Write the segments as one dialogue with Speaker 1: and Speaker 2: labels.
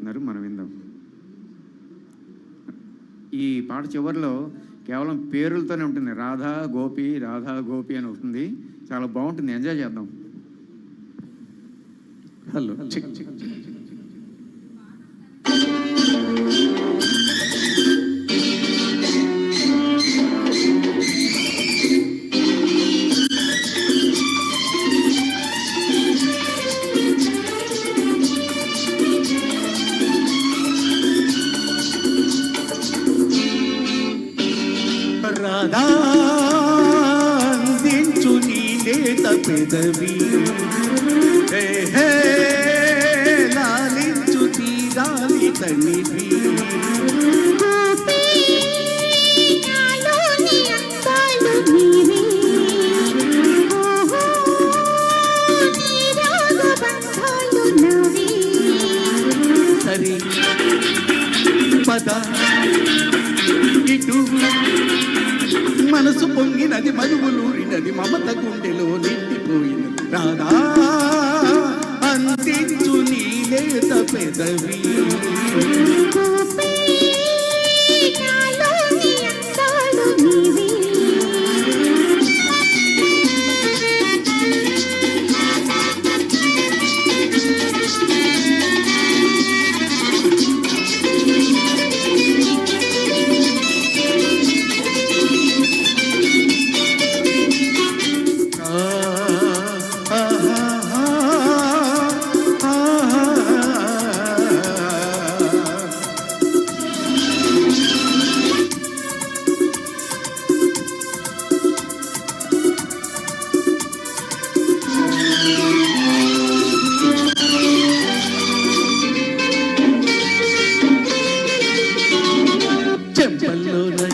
Speaker 1: పాడుతున్నారు, మనం విందాం. ఈ పాట చివరిలో కేవలం పేర్లతోనే ఉంటుంది, రాధా గోపి రాధా గోపి అని ఉంటుంది. చాలా బాగుంటుంది, ఎంజాయ్ చేద్దాం. హలో
Speaker 2: రాధా అందించు నీ లేత పెదవి, లాలించు తీరాలి తనివి, సరి పద ఇటు మనసు పొంగినది, మధువులూరినది, మమత గుండెలో నిండిపోయినది. రాధా అందించు నీ లేత పెదవి,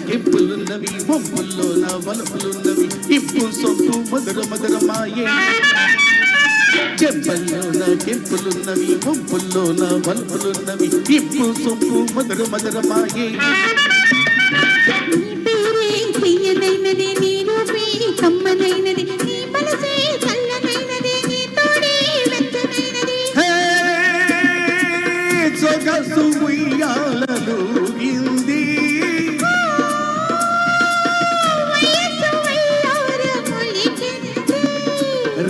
Speaker 2: కెంపులున్నవి, వంపుల్లోన వలుపులున్నవి, ఇంపు సొంపు మధుర మధురమాయే. చెంపల్లోన కెంపులున్నవి, వంపుల్లోన వలుపులున్నవి, ఇంపు సొంపు మధుర మధురమాయే. సొగసు ఉయ్యాలలు ఇంది,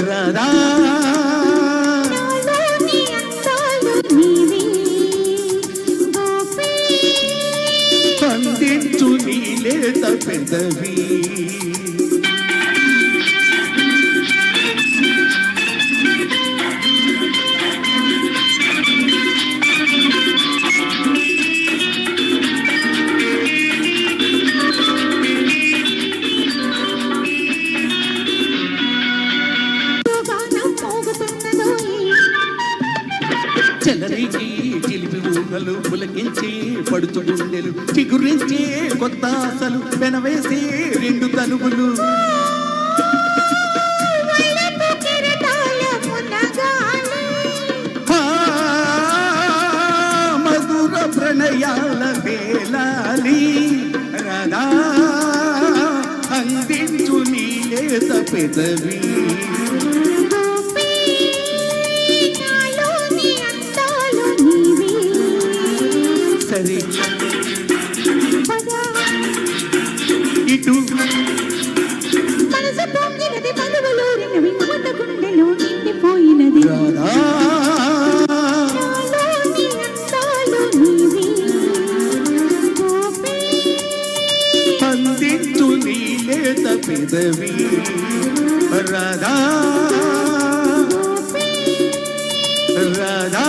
Speaker 2: రాధా అందించు నీ లేత పెదవి, చెలరికి చిలిపి ఊహలు పులకించి పడుతు గుండెలు చిగురించి కొత్త ఆశలు పెనవేసి రెండు తనువులు, మధుర ప్రణయాల వేలాలి. రాధా అందించు నీ లేత పెదవి, సరి ఇటు మనసు పొంగినది, మధువులూరినవి, మమత గుండెలో నిండిపోయినది. రాధా అందించు నీ లేత పెదవి, రాధా రాధా